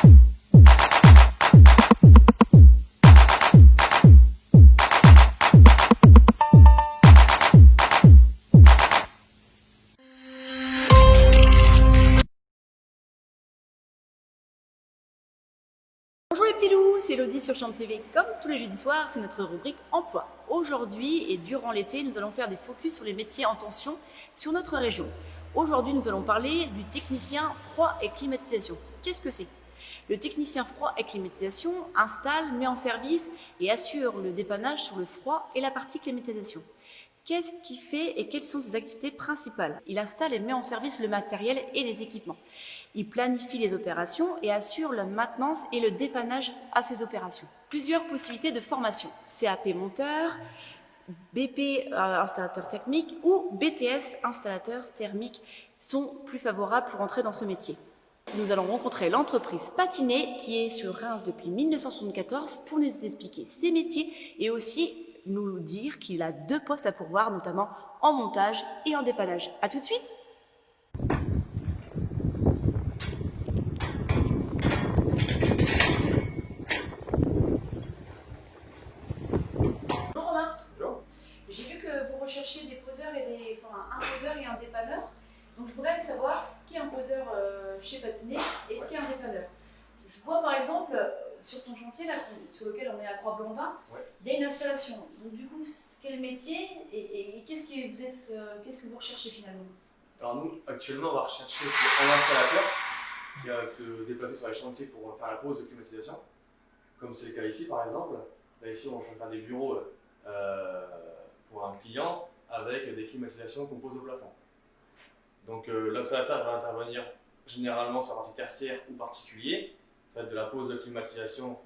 Bonjour les petits loups, c'est Elodie sur Champ TV. Comme tous les jeudis soirs, c'est notre rubrique emploi. Aujourd'hui et durant l'été, nous allons faire des focus sur les métiers en tension sur notre région. Aujourd'hui, nous allons parler du technicien froid et climatisation. Qu'est-ce que c'est? Le technicien froid et climatisation installe, met en service et assure le dépannage sur le froid et la partie climatisation. Qu'est-ce qu'il fait et quelles sont ses activités principales? Il installe et met en service le matériel et les équipements. Il planifie les opérations et assure la maintenance et le dépannage à ces opérations. Plusieurs possibilités de formation. CAP monteur, BP installateur thermique ou BTS installateur thermique sont plus favorables pour entrer dans ce métier. Nous allons rencontrer l'entreprise Patinet qui est sur Reims depuis 1974 pour nous expliquer ses métiers et aussi nous dire qu'il a 2 postes à pourvoir, notamment en montage et en dépannage. A tout de suite. Bonjour Romain. Bonjour. J'ai vu que vous recherchiez des poseurs et un poseur et un dépanneur. Donc je voudrais savoir ce qu'est un poseur chez Patinet et ce qu'est un dépanneur. Je vois par exemple sur ton chantier là, sur lequel on est à Croix-Blandin, il y a une installation. Donc du coup, quel métier et qu'est-ce que vous recherchez finalement? Alors nous, actuellement, on va rechercher un installateur qui va se déplacer sur les chantiers pour faire la pause de climatisation, comme c'est le cas ici par exemple. Là ici, on va faire des bureaux pour un client avec des climatisations qu'on pose au plafond. Donc l'installateur va intervenir généralement sur la partie tertiaire ou particulier. Ça va être de la pose de climatisation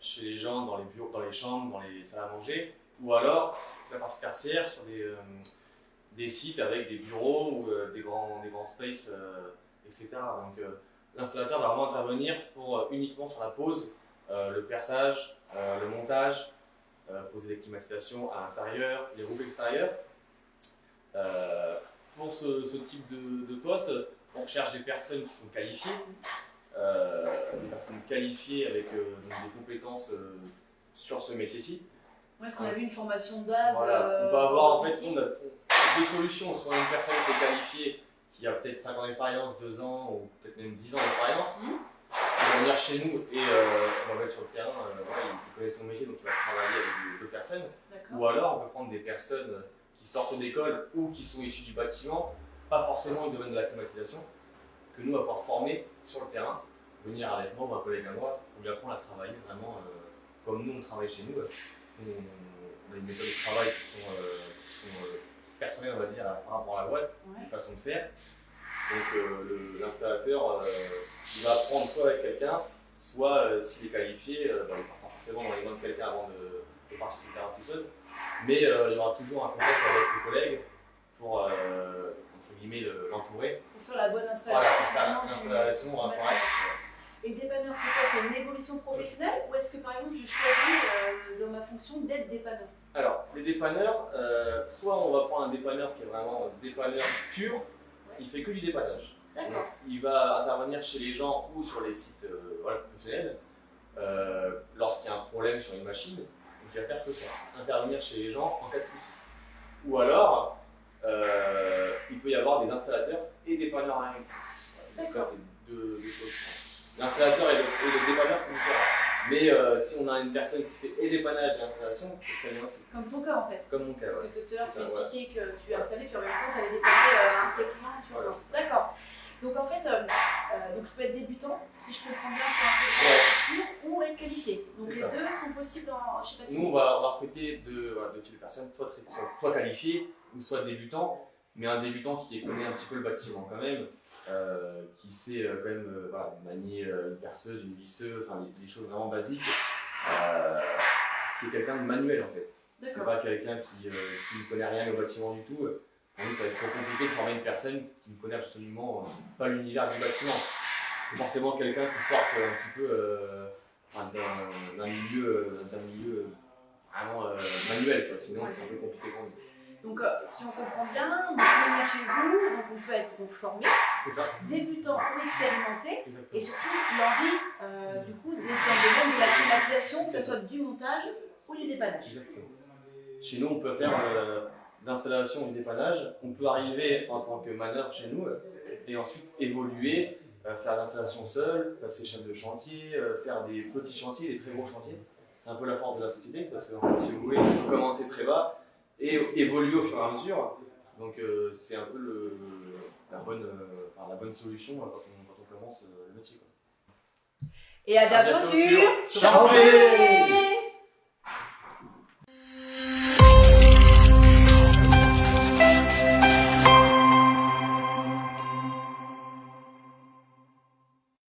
chez les gens, dans les bureaux, dans les chambres, dans les salles à manger, ou alors la partie tertiaire sur des sites avec des bureaux ou des grands spaces, etc. Donc l'installateur va vraiment intervenir pour uniquement sur la pose, le perçage, le montage, poser des climatisations à l'intérieur, les groupes extérieurs. Pour ce type de poste, on cherche des personnes qui sont qualifiées. Des personnes qualifiées avec des compétences sur ce métier-ci. Est-ce qu'on a vu une formation de base? Voilà. On peut avoir en fait on a 2 solutions, soit une personne qui est qualifiée, qui a peut-être 5 ans d'expérience, 2 ans ou peut-être même 10 ans d'expérience, qui va venir chez nous et on va mettre sur le terrain, il connaît son métier donc il va travailler avec d'autres personnes. Ou alors on peut prendre des personnes qui sortent d'école ou qui sont issues du bâtiment, pas forcément du domaine de la climatisation, que nous on va pouvoir former sur le terrain, venir avec moi ou un collègue à moi, pour lui apprendre à travailler vraiment comme nous on travaille chez nous. On a une méthode de travail qui sont personnelles, on va dire, par rapport à la boîte, une façon de faire. Donc l'installateur, il va apprendre soit avec quelqu'un, soit s'il est qualifié, il passera forcément dans les mains de quelqu'un avant de partir sur le terrain tout seul. Mais il y aura toujours un contact avec ses collègues pour, entre guillemets, l'entourer. Pour faire la bonne installation. Voilà, pour faire l'installation correcte. Et dépanneur, c'est quoi? C'est une évolution professionnelle ou est-ce que par exemple je choisis dans ma fonction d'être dépanneur? Alors, les dépanneurs, soit on va prendre un dépanneur qui est vraiment dépanneur pur, il fait que du dépannage. D'accord. Il va intervenir chez les gens ou sur les sites professionnels lorsqu'il y a un problème sur une machine, donc il va faire que ça, intervenir chez les gens en cas de souci. Ou alors, il peut y avoir des installateurs et dépanneurs en même temps. Donc ça, c'est deux choses. L'installateur et le dépanneur, c'est différent. Mais si on a une personne qui fait et dépannage et installation, c'est très bien aussi. Comme ton cas en fait. Comme mon cas, Parce que tout à l'heure, tu m'expliquais que tu as installé, puis en même temps, tu allais dépanner un de tes clients sur place. D'accord. Donc en fait, donc je peux être débutant, si je comprends bien, sur un peu de ou être qualifié. Donc les deux sont possibles chez Patinet. Nous, on va recruter deux types de personnes, soit qualifiées ou soit débutants, mais un débutant qui connaît un petit peu le bâtiment quand même. Qui sait quand même manier une perceuse, une visseuse, enfin des choses vraiment basiques, qui est quelqu'un de manuel en fait. C'est pas quelqu'un qui ne connaît rien au bâtiment du tout. Pour nous, ça va être trop compliqué de former une personne qui ne connaît absolument pas l'univers du bâtiment. C'est forcément quelqu'un qui sort un petit peu d'un milieu vraiment manuel, quoi. Sinon c'est un peu compliqué pour nous. Donc, si on comprend bien, on peut venir chez vous, donc on peut être formé, C'est ça. débutants ou expérimentés, Exactement. et surtout l'envie du coup d'être dans le domaine de la climatisation, que ce soit du montage ou du dépannage. Exactement. Chez nous, on peut faire d'installation et de dépannage. On peut arriver en tant que manœuvre chez nous et ensuite évoluer, faire l'installation seule, passer chef de chantier, faire des petits chantiers, des très gros chantiers. C'est un peu la force de la société parce que si vous voulez, il faut commencer très bas et évoluer au fur et à mesure. Donc c'est un peu la bonne solution quand on commence le métier. Et à bientôt sur Chantier.